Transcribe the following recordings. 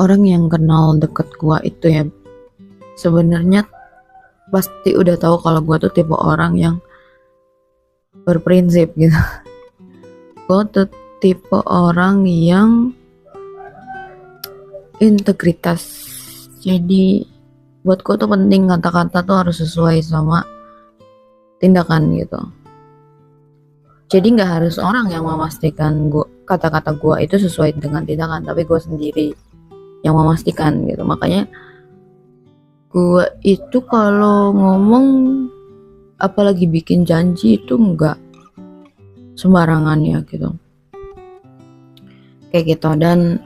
orang yang kenal deket gue itu ya sebenarnya pasti udah tahu kalau gue tuh tipe orang yang berprinsip gitu. Gue tuh tipe orang yang integritas. Jadi buat gue tuh penting kata-kata tuh harus sesuai sama tindakan gitu. Jadi nggak harus orang yang memastikan kata-kata gue itu sesuai dengan tindakan, tapi gue sendiri yang memastikan gitu. Makanya gue itu kalau ngomong apalagi bikin janji itu nggak sembarangan ya gitu. Kayak gitu. Dan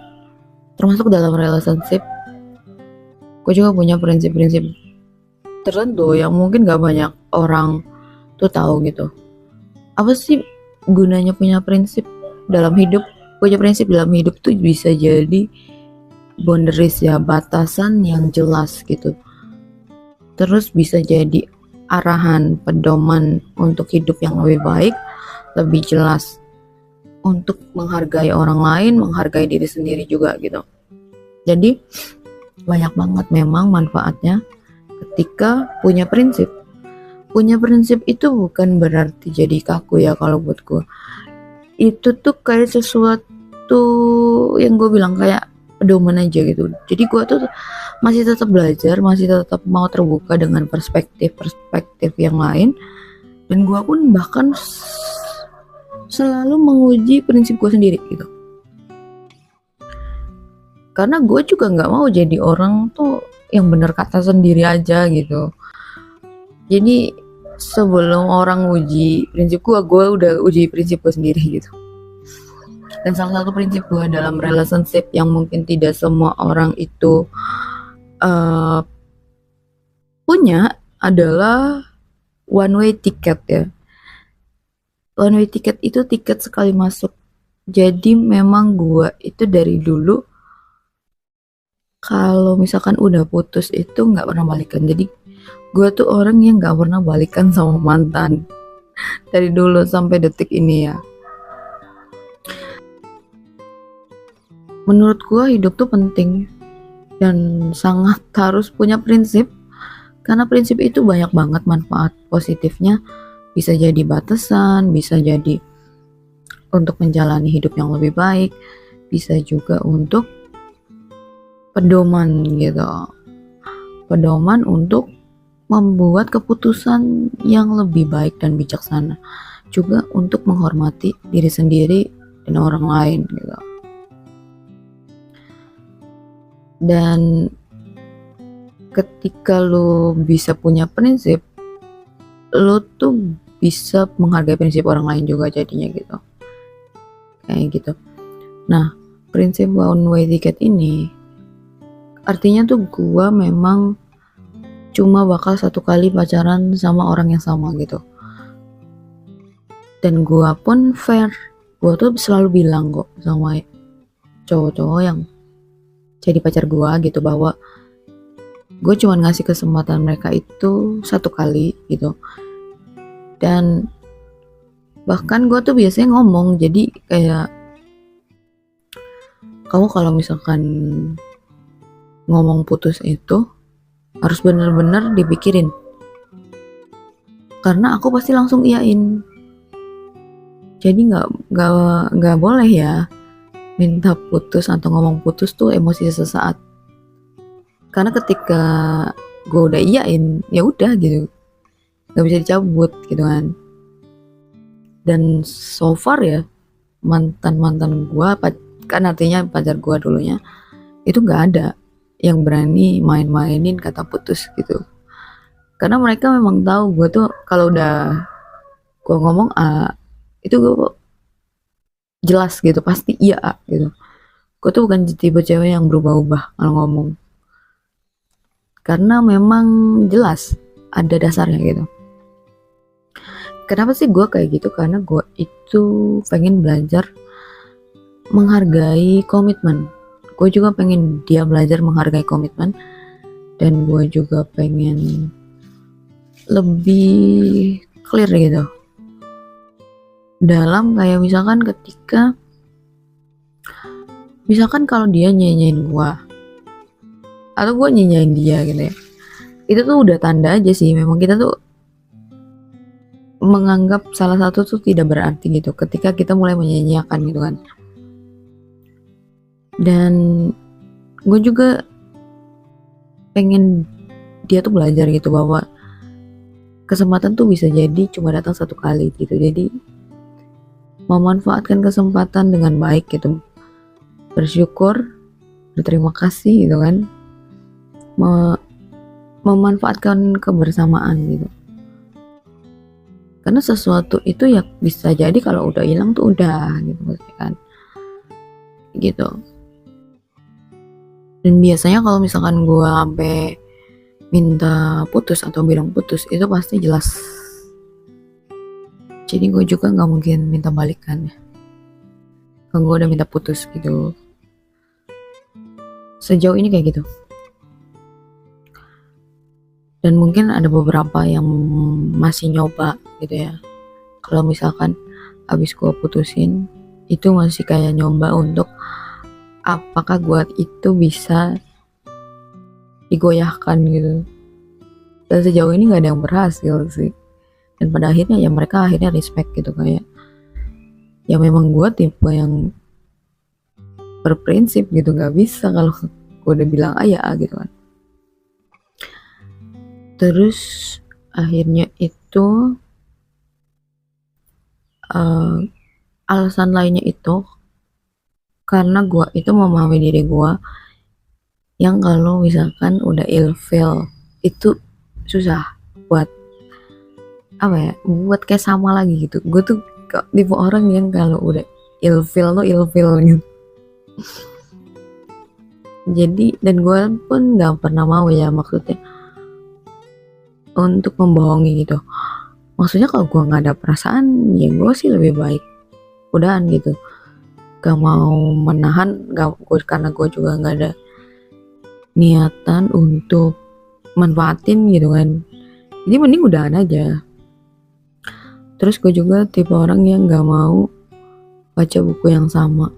termasuk dalam relationship gue juga punya prinsip-prinsip tertentu yang mungkin gak banyak orang tuh tahu gitu. Apa sih gunanya punya prinsip dalam hidup? Punya prinsip dalam hidup tuh bisa jadi boundaries ya, batasan yang jelas gitu. Terus bisa jadi arahan, pedoman untuk hidup yang lebih baik, lebih jelas, untuk menghargai orang lain, menghargai diri sendiri juga gitu. Jadi banyak banget memang manfaatnya ketika punya prinsip. Punya prinsip itu bukan berarti jadi kaku ya kalau buat gue. Itu tuh kayak sesuatu yang gue bilang kayak pedoman aja gitu. Jadi gue tuh masih tetap belajar, masih tetap mau terbuka dengan perspektif-perspektif yang lain. Dan gue pun bahkan selalu menguji prinsip gue sendiri gitu. Karena gue juga nggak mau jadi orang tuh yang bener kata sendiri aja gitu. Jadi sebelum orang uji prinsip gue udah uji prinsip gue sendiri gitu. Dan salah satu prinsip gue dalam relationship yang mungkin tidak semua orang itu punya adalah one way ticket ya. One way ticket itu tiket sekali masuk. Jadi memang gue itu dari dulu kalau misalkan udah putus itu nggak pernah balikan. Jadi gue tuh orang yang nggak pernah balikan sama mantan dari dulu sampai detik ini ya. Menurut gue hidup tuh penting dan sangat harus punya prinsip, karena prinsip itu banyak banget manfaat positifnya. Bisa jadi batasan, bisa jadi untuk menjalani hidup yang lebih baik, bisa juga untuk pedoman gitu, pedoman untuk membuat keputusan yang lebih baik dan bijaksana, juga untuk menghormati diri sendiri dan orang lain gitu. Dan ketika lo bisa punya prinsip, lo tuh bisa menghargai prinsip orang lain juga jadinya gitu, kayak gitu. Nah, prinsip one way ticket ini artinya tuh gue memang cuma bakal satu kali pacaran sama orang yang sama gitu. Dan gue pun fair, gue tuh selalu bilang kok sama cowok-cowok yang jadi pacar gue gitu, bahwa gue cuma ngasih kesempatan mereka itu satu kali gitu. Dan bahkan gue tuh biasanya ngomong, jadi kayak kamu kalau misalkan ngomong putus itu harus bener-bener dipikirin, karena aku pasti langsung iyain. Jadi nggak boleh ya minta putus atau ngomong putus tuh emosi sesaat, karena ketika gue udah iyain ya udah gitu, nggak bisa dicabut gitu kan. Dan so far ya mantan gue kan artinya pacar gue dulunya itu nggak ada yang berani main-mainin kata putus gitu, karena mereka memang tahu gue tuh kalau udah gue ngomong A itu gue jelas gitu, pasti iya A gitu. Gue tuh bukan tipe cewek yang berubah-ubah kalau ngomong, karena memang jelas ada dasarnya gitu. Kenapa sih gue kayak gitu? Karena gue itu pengen belajar menghargai komitmen. Gue juga pengen dia belajar menghargai komitmen, dan gue juga pengen lebih clear gitu dalam kayak misalkan ketika misalkan kalau dia nyanyiin gue, atau gue nyanyain dia gitu ya, itu tuh udah tanda aja sih memang kita tuh menganggap salah satu tuh tidak berarti gitu ketika kita mulai menyanyiakan gitu kan. Dan gue juga pengen dia tuh belajar gitu bahwa kesempatan tuh bisa jadi cuma datang satu kali gitu. Jadi memanfaatkan kesempatan dengan baik gitu, bersyukur, berterima kasih gitu kan, memanfaatkan kebersamaan gitu. Karena sesuatu itu ya bisa jadi kalau udah hilang tuh udah gitu maksudnya kan, gitu. Dan biasanya kalau misalkan gue sampai minta putus atau bilang putus itu pasti jelas. Jadi gue juga nggak mungkin minta balikan ya. Kalau gue udah minta putus gitu. Sejauh ini kayak gitu. Dan mungkin ada beberapa yang masih nyoba gitu ya. Kalau misalkan abis gue putusin itu masih kayak nyoba untuk apakah gue itu bisa digoyahkan gitu. Dan sejauh ini nggak ada yang berhasil sih. Dan pada akhirnya ya mereka akhirnya respect gitu, kayak ya memang gue tipe yang berprinsip gitu, nggak bisa kalau gue udah bilang A ya A gitu kan. Terus akhirnya itu alasan lainnya itu karena gue itu memahami diri gue yang kalau misalkan udah ilfeel itu susah buat apa ya, buat kayak sama lagi gitu. Gue tuh tipe orang yang kalau udah ilfeel tuh ilfeel gitu. Jadi dan gue pun nggak pernah mau ya maksudnya untuk membohongi gitu. Maksudnya kalau gue nggak ada perasaan ya gue sih lebih baik udahan gitu. Gak mau menahan, karena gue juga nggak ada niatan untuk manfaatin gitu kan. Jadi mending udahan aja. Terus gue juga tipe orang yang gak mau baca buku yang sama.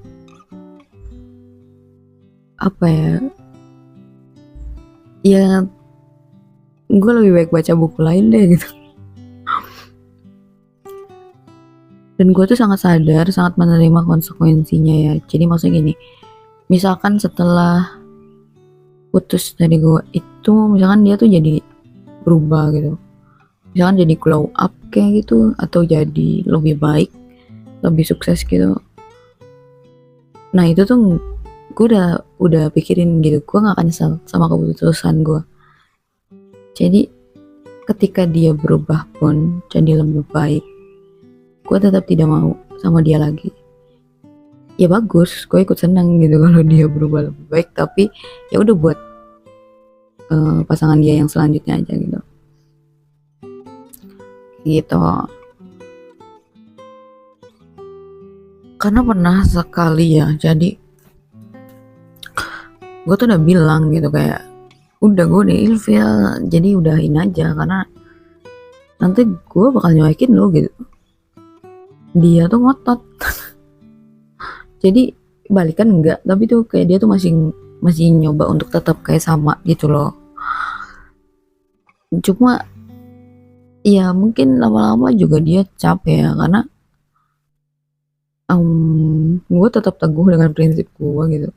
Apa ya? Ya gue lebih baik baca buku lain deh gitu. Dan gue tuh sangat sadar, sangat menerima konsekuensinya ya. Jadi maksudnya gini, misalkan setelah putus dari gue itu, misalkan dia tuh jadi berubah gitu. Misalkan jadi glow up kayak gitu, atau jadi lebih baik, lebih sukses gitu. Nah itu tuh gue udah pikirin gitu, gue gak akan nyesel sama keputusan gue. Jadi ketika dia berubah pun jadi lebih baik, gue tetap tidak mau sama dia lagi. Ya bagus, gue ikut senang gitu kalau dia berubah lebih baik, tapi ya udah buat pasangan dia yang selanjutnya aja gitu. Gitu. Karena pernah sekali ya, jadi gue tuh udah bilang gitu kayak udah gue udah ilfeel, jadi udahin aja karena nanti gue bakal nyoekin lo gitu. Dia tuh ngotot. Jadi balikan enggak, tapi tuh kayak dia tuh masih nyoba untuk tetap kayak sama gitu loh. Cuma ya mungkin lama-lama juga dia capek ya, karena gue tetap teguh dengan prinsip gue gitu.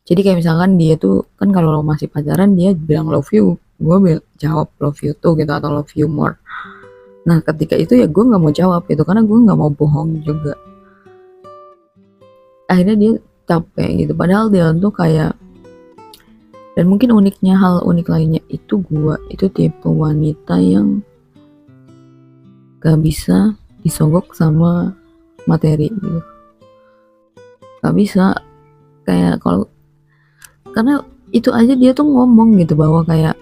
Jadi kayak misalkan dia tuh kan kalau masih pacaran dia bilang love you, gue jawab love you too gitu, atau love you more. Nah ketika itu ya gue nggak mau jawab itu karena gue nggak mau bohong juga. Akhirnya dia capek gitu, padahal dia tuh kayak, dan mungkin hal unik lainnya itu gue itu tipe wanita yang gak bisa disogok sama materi gitu. Gak bisa, kayak kalau karena itu aja dia tuh ngomong gitu bahwa kayak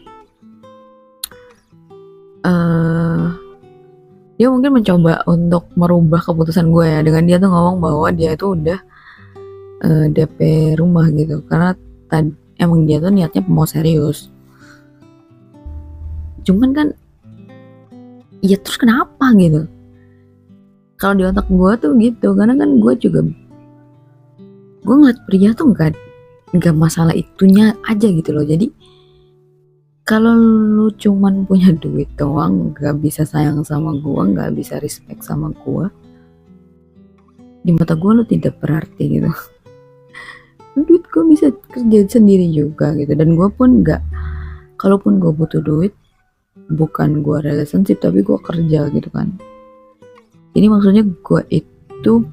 dia mungkin mencoba untuk merubah keputusan gue ya, dengan dia tuh ngomong bahwa dia itu udah DP rumah gitu, karena emang dia tuh niatnya mau serius. Cuman kan ya terus kenapa gitu, kalau di otak gue tuh gitu, karena kan gue ngeliat pria tuh nggak masalah itunya aja gitu loh. Jadi kalau lu cuman punya duit doang, nggak bisa sayang sama gua, nggak bisa respect sama gua, di mata gua lu tidak berarti gitu. Duit gua bisa kerja sendiri juga gitu, dan gua pun nggak, kalaupun gua butuh duit, bukan gua relationship tapi gua kerja gitu kan. Jadi maksudnya gua itu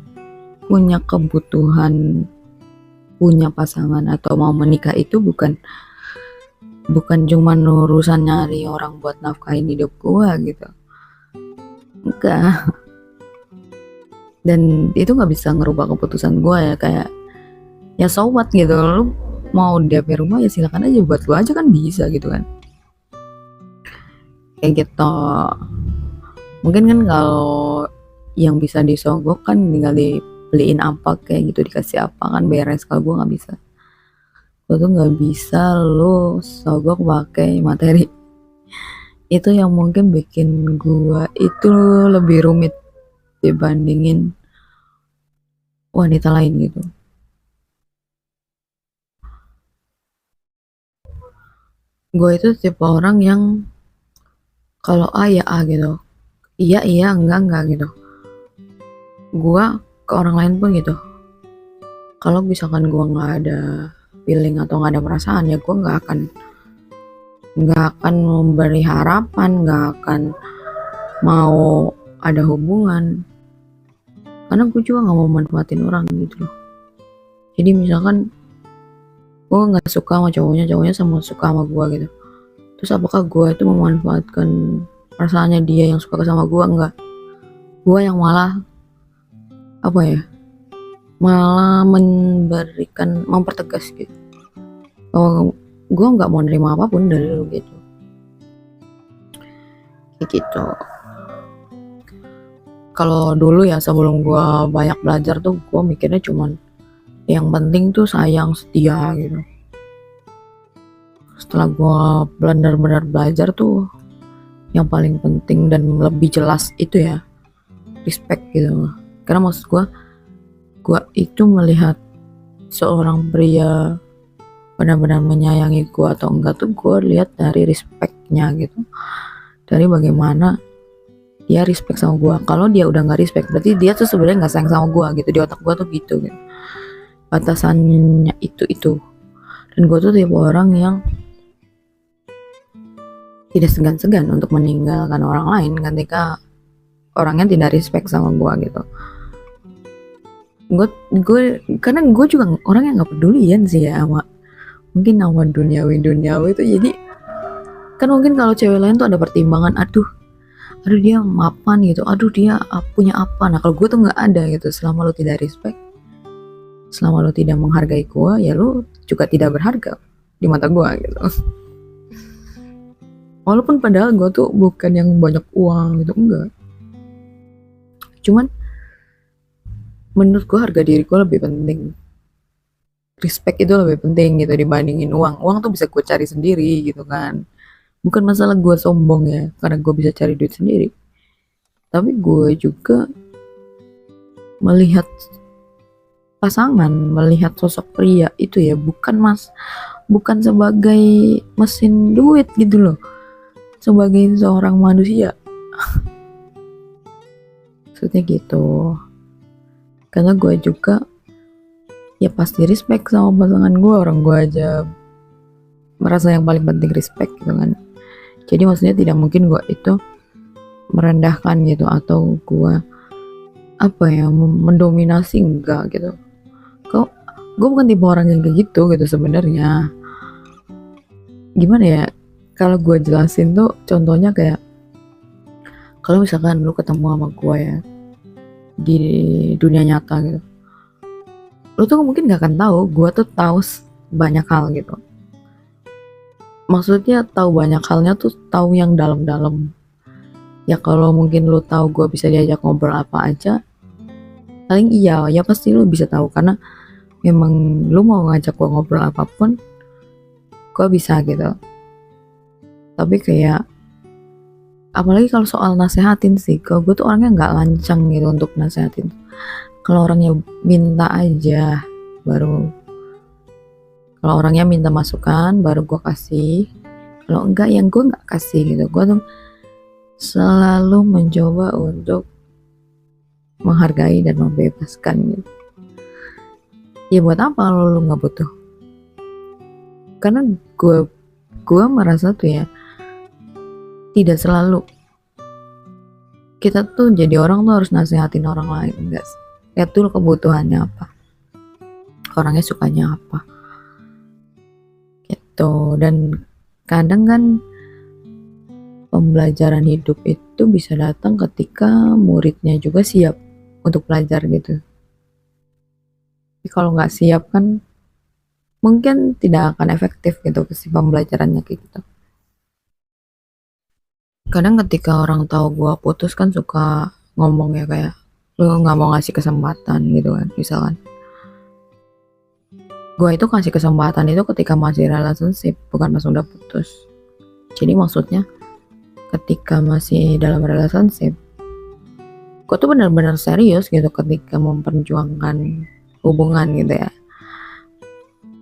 punya kebutuhan, punya pasangan atau mau menikah itu bukan cuman urusan nyari orang buat nafkahin hidup gua gitu, enggak. Dan itu nggak bisa ngerubah keputusan gua ya, kayak ya so what gitu, lu mau DP rumah ya silakan aja, buat lu aja kan bisa gitu kan, kayak gitu. Mungkin kan kalau yang bisa disogok kan tinggal dibeliin apa kayak gitu, dikasih apa kan beres. Kalau gue nggak bisa, gue tuh nggak bisa lu sogok pakai materi. Itu yang mungkin bikin gue itu lebih rumit dibandingin wanita lain gitu. Gue itu tipe orang yang kalau A ya A gitu, iya iya enggak gitu. Gue ke orang lain pun gitu, kalau misalkan gue nggak ada feeling atau nggak ada perasaan ya gue nggak akan memberi harapan, nggak akan mau ada hubungan, karena gue juga nggak mau manfaatin orang gitu loh. Jadi misalkan gue nggak suka sama cowoknya sama suka sama gue gitu, terus apakah gue itu memanfaatkan perasaannya dia yang suka sama gue? Enggak, gue yang malah apa ya, malah mempertegas gitu, oh gue nggak mau nerima apapun dari lu gitu, kayak gitu. Kalau dulu ya sebelum gue banyak belajar tuh gue mikirnya cuman yang penting tuh sayang, setia gitu. Setelah gue benar-benar belajar tuh yang paling penting dan lebih jelas itu ya respect gitu. Karena maksud gue itu melihat seorang pria benar-benar menyayangi gue atau enggak tuh gue lihat dari respectnya gitu, dari bagaimana dia respect sama gue. Kalau dia udah nggak respect berarti dia tuh sebenarnya nggak sayang sama gue gitu, di otak gue tuh gitu. Batasannya itu. Dan gue tuh tipe orang yang tidak segan-segan untuk meninggalkan orang lain ketika orangnya tidak respect sama gue gitu. Gue karena gue juga orang yang nggak pedulian sih ya sama mungkin nama duniawi itu. Jadi kan mungkin kalau cewek lain tuh ada pertimbangan, aduh dia mapan gitu, aduh dia punya apa. Nah kalau gue tuh nggak ada gitu. Selama lo tidak respect, selama lo tidak menghargai gue, ya lo juga tidak berharga di mata gue gitu. Walaupun padahal gue tuh bukan yang banyak uang gitu, enggak. Cuman menurut gue harga diri gue lebih penting. Respect itu lebih penting gitu dibandingin uang. Uang tuh bisa gue cari sendiri gitu kan. Bukan masalah gue sombong ya, karena gue bisa cari duit sendiri. Tapi gue juga melihat pasangan, melihat sosok pria itu ya bukan sebagai mesin duit gitu loh, sebagai seorang manusia. Maksudnya gitu. Karena gue juga ya pasti respect sama pasangan gue, orang gue aja merasa yang paling penting respect gitu kan. Jadi maksudnya tidak mungkin gue itu merendahkan gitu atau gue apa ya mendominasi, enggak gitu. Kok gue bukan tipe orang yang kayak gitu sebenarnya. Gimana ya kalau gue jelasin tuh, contohnya kayak kalau misalkan lu ketemu sama gue ya di dunia nyata gitu, lu tuh mungkin gak akan tahu gue tuh tahu banyak hal gitu. Maksudnya tahu banyak halnya tuh tahu yang dalam-dalam. Ya kalau mungkin lu tahu gue bisa diajak ngobrol apa aja, paling iya ya pasti lu bisa tahu, karena memang lu mau ngajak gue ngobrol apapun gue bisa gitu. Tapi kayak apalagi kalau soal nasehatin sih, kalau gue tuh orangnya nggak lancang gitu untuk nasehatin. Kalau orangnya minta aja baru Kalau orangnya minta masukan baru gue kasih, kalau enggak yang gue nggak kasih gitu. Gue tuh selalu mencoba untuk menghargai dan membebaskan gitu. Ya buat apa lo nggak butuh? Karena gue merasa tuh ya, tidak selalu kita tuh jadi orang tuh harus nasihatin orang lain, enggak sih? Lihat dulu kebutuhannya apa, orangnya sukanya apa gitu. Dan kadang kan pembelajaran hidup itu bisa datang ketika muridnya juga siap untuk belajar gitu. Tapi kalau nggak siap kan mungkin tidak akan efektif gitu si pembelajarannya kayak gitu. Kadang ketika orang tahu gua putus kan suka ngomong ya kayak lu nggak mau ngasih kesempatan gitu kan. Misalkan gua itu kasih kesempatan itu ketika masih relationship, bukan pas udah putus. Jadi maksudnya ketika masih dalam relationship, gue tuh benar-benar serius gitu ketika memperjuangkan hubungan gitu ya.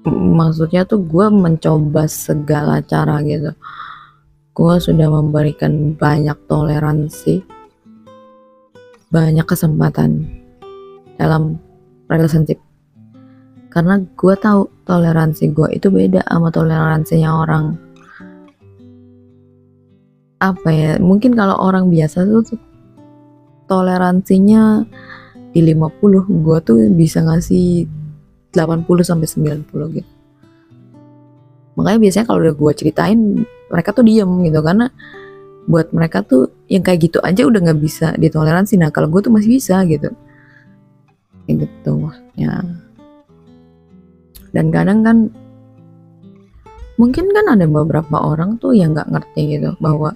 Maksudnya tuh gue mencoba segala cara gitu. Gue sudah memberikan banyak toleransi, banyak kesempatan dalam relationship. Karena gue tahu toleransi gue itu beda sama toleransinya orang. Apa ya? Mungkin kalau orang biasa tuh toleransinya di 50, gue tuh bisa ngasih 80 sampai 90 gitu. Makanya biasanya kalau udah gue ceritain mereka tuh diem gitu, karena buat mereka tuh yang kayak gitu aja udah nggak bisa ditoleransi. Nah kalau gue tuh masih bisa gitu, kayak gitu maksudnya. Dan kadang kan mungkin kan ada beberapa orang tuh yang nggak ngerti gitu bahwa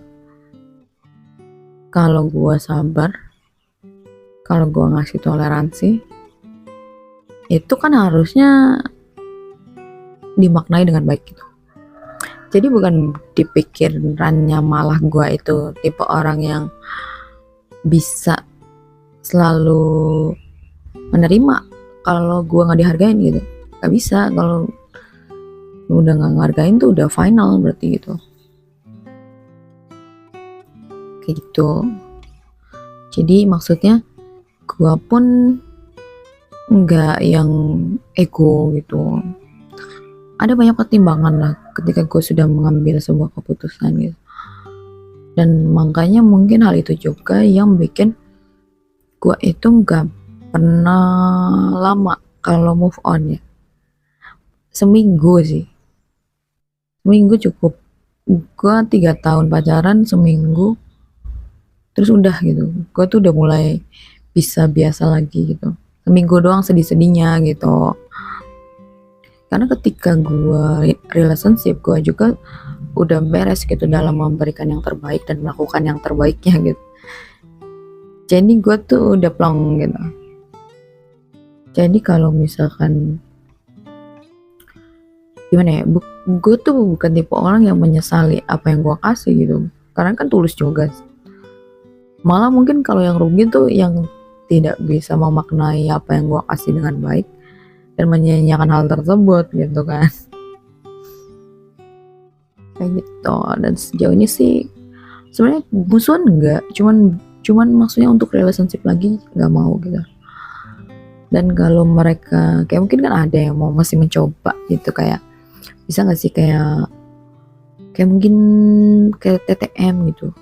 kalau gue sabar, kalau gue ngasih toleransi, itu kan harusnya dimaknai dengan baik gitu. Jadi bukan dipikirannya malah gue itu tipe orang yang bisa selalu menerima kalau gue nggak dihargain gitu. Gak bisa, kalau udah nggak ngargain tuh udah final berarti gitu. Kayak gitu. Jadi maksudnya gue pun nggak yang ego gitu. Ada banyak pertimbangan lah ketika gue sudah mengambil sebuah keputusan gitu. Dan makanya mungkin hal itu juga yang bikin gue itu nggak pernah lama kalau move on ya. Seminggu sih, seminggu cukup. Gue 3 tahun pacaran, seminggu terus udah gitu. Gue tuh udah mulai bisa biasa lagi gitu. Seminggu doang sedih-sedihnya gitu. Karena ketika gue relationship, gue juga udah beres gitu dalam memberikan yang terbaik dan melakukan yang terbaiknya gitu. Jadi gue tuh udah plong gitu. Jadi kalau misalkan gimana ya, gue tuh bukan tipe orang yang menyesali apa yang gue kasih gitu. Karena kan tulus juga. Malah mungkin kalau yang rugi tuh yang tidak bisa memaknai apa yang gue kasih dengan baik dan menyanyiakan hal tersebut gitu kan. Kayak gitu. Dan sejauh ini sih sebenarnya musuhan enggak, cuman maksudnya untuk relationship lagi nggak mau gitu. Dan kalau mereka kayak mungkin kan ada yang mau masih mencoba gitu, kayak bisa nggak sih kayak mungkin kayak TTM gitu.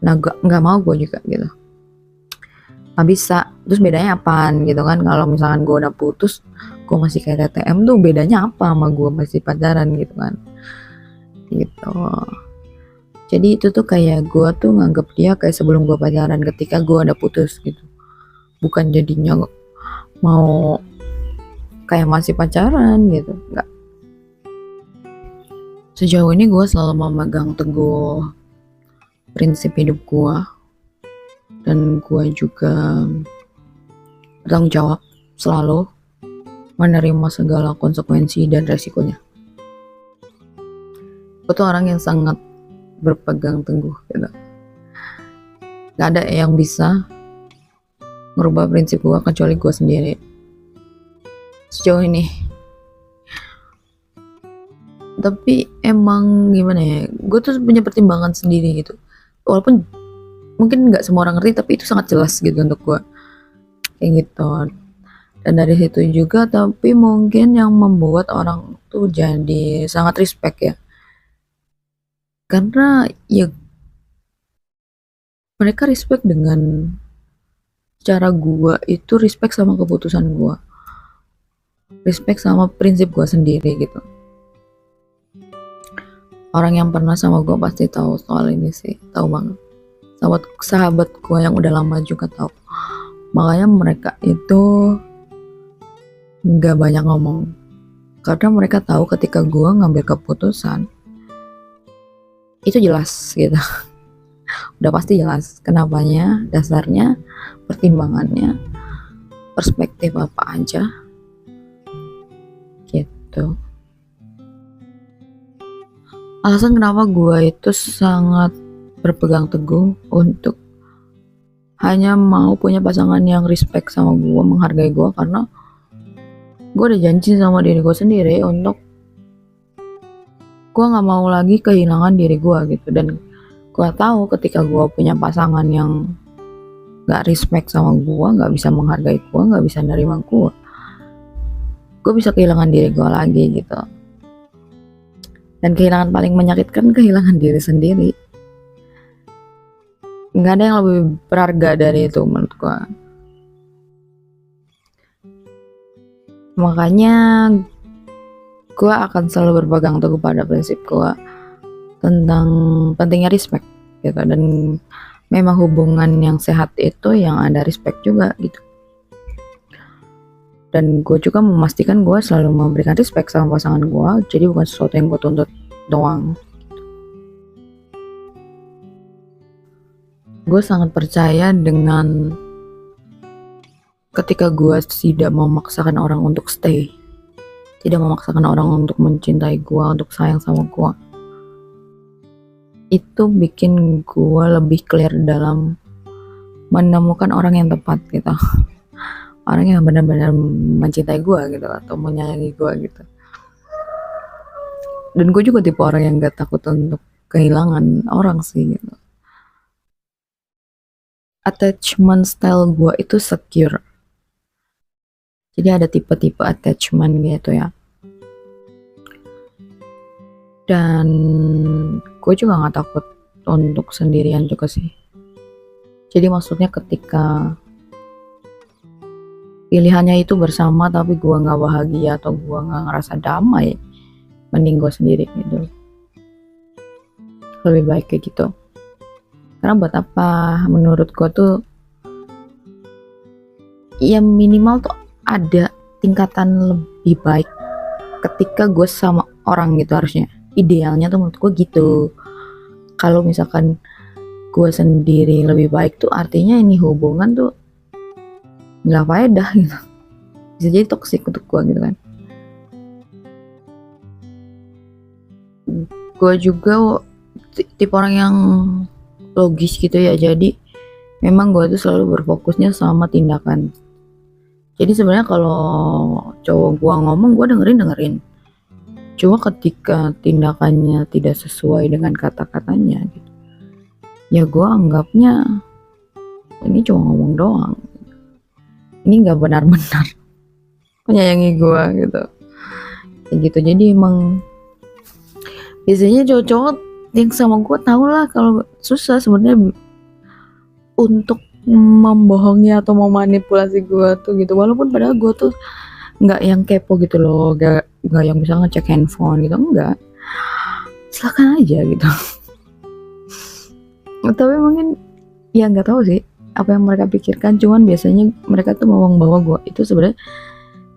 Nah nggak mau gue juga gitu, nggak bisa. Terus bedanya apaan gitu kan? Kalau misalkan gue udah putus gue masih kayak TTM tuh bedanya apa sama gue masih pacaran gitu kan, gitu. Jadi itu tuh kayak gue tuh nganggep dia kayak sebelum gue pacaran ketika gue udah putus gitu, bukan jadinya mau kayak masih pacaran gitu. Enggak. Sejauh ini gue selalu memegang teguh prinsip hidup gue, dan gue juga bertanggung jawab selalu menerima segala konsekuensi dan resikonya. Gue tuh orang yang sangat berpegang teguh gitu. Gak ada yang bisa merubah prinsip gue kecuali gue sendiri. Sejauh ini Tapi emang gimana ya, gue tuh punya pertimbangan sendiri gitu, walaupun mungkin nggak semua orang ngerti, tapi itu sangat jelas gitu untuk gue, kayak gitu. Dan dari situ juga, tapi mungkin yang membuat orang tuh jadi sangat respect ya, karena ya mereka respect dengan cara gua itu, respect sama keputusan gua, respect sama prinsip gua sendiri gitu. Orang yang pernah sama gua pasti tahu soal ini sih, tahu banget. Sahabat gua yang udah lama juga tahu. Makanya mereka itu nggak banyak ngomong, karena mereka tahu ketika gua ngambil keputusan itu jelas gitu. Udah pasti jelas kenapanya, dasarnya, pertimbangannya, perspektif apa aja gitu. Alasan kenapa gue itu sangat berpegang teguh untuk hanya mau punya pasangan yang respect sama gue, menghargai gue, karena gue udah janji sama diri gue sendiri untuk gue nggak mau lagi kehilangan diri gue gitu. Dan gue tahu ketika gue punya pasangan yang nggak respect sama gue, nggak bisa menghargai gue, nggak bisa nerima gue bisa kehilangan diri gue lagi gitu. Dan kehilangan paling menyakitkan, kehilangan diri sendiri. Nggak ada yang lebih berharga dari itu menurut gue. Makanya gue akan selalu berpegang teguh pada prinsip gue tentang pentingnya respect gitu. Dan memang hubungan yang sehat itu yang ada respect juga gitu. Dan gue juga memastikan gue selalu memberikan respect sama pasangan gue, jadi bukan sesuatu yang gue tuntut doang. Gue sangat percaya dengan ketika gue tidak memaksakan orang untuk stay, tidak memaksakan orang untuk mencintai gue, untuk sayang sama gue, itu bikin gue lebih clear dalam menemukan orang yang tepat gitu. Orang yang benar-benar mencintai gue gitu, atau menyayangi gue gitu. Dan gue juga tipe orang yang gak takut untuk kehilangan orang sih gitu. Attachment style gue itu secure. Jadi ada tipe-tipe attachment gitu ya. Dan gue juga gak takut untuk sendirian juga sih. Jadi maksudnya ketika pilihannya itu bersama tapi gue nggak bahagia atau gue nggak ngerasa damai, mending gue sendiri gitu. Lebih baik kayak gitu. Karena buat apa, menurut gue tuh ya minimal tuh ada tingkatan lebih baik ketika gue sama orang gitu harusnya. Idealnya tuh menurut gue gitu. Kalau misalkan gue sendiri lebih baik tuh artinya ini hubungan tuh nggak faedah gitu, bisa jadi toksik untuk gue gitu kan. Gue juga tipe orang yang logis gitu ya, jadi memang gue tuh selalu berfokusnya sama tindakan. Jadi sebenarnya kalau cowok gue ngomong, gue dengerin, cuma ketika tindakannya tidak sesuai dengan kata-katanya gitu, ya gue anggapnya ini cuma ngomong doang, ini nggak benar-benar menyayangi gue gitu, kayak gitu. Jadi emang biasanya cowok-cowok yang sama gue tau lah kalau susah sebenarnya untuk membohongi atau memanipulasi gue tuh gitu. Walaupun padahal gue tuh nggak yang kepo gitu loh, nggak yang bisa ngecek handphone gitu, enggak, silakan aja gitu. Tapi mungkin ya nggak tahu sih apa yang mereka pikirkan, cuman biasanya mereka tuh ngomong bahwa gue itu sebenarnya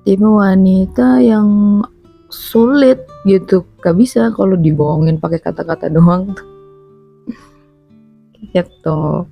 tipe wanita yang sulit gitu, gak bisa kalau dibohongin pakai kata-kata doang gitu.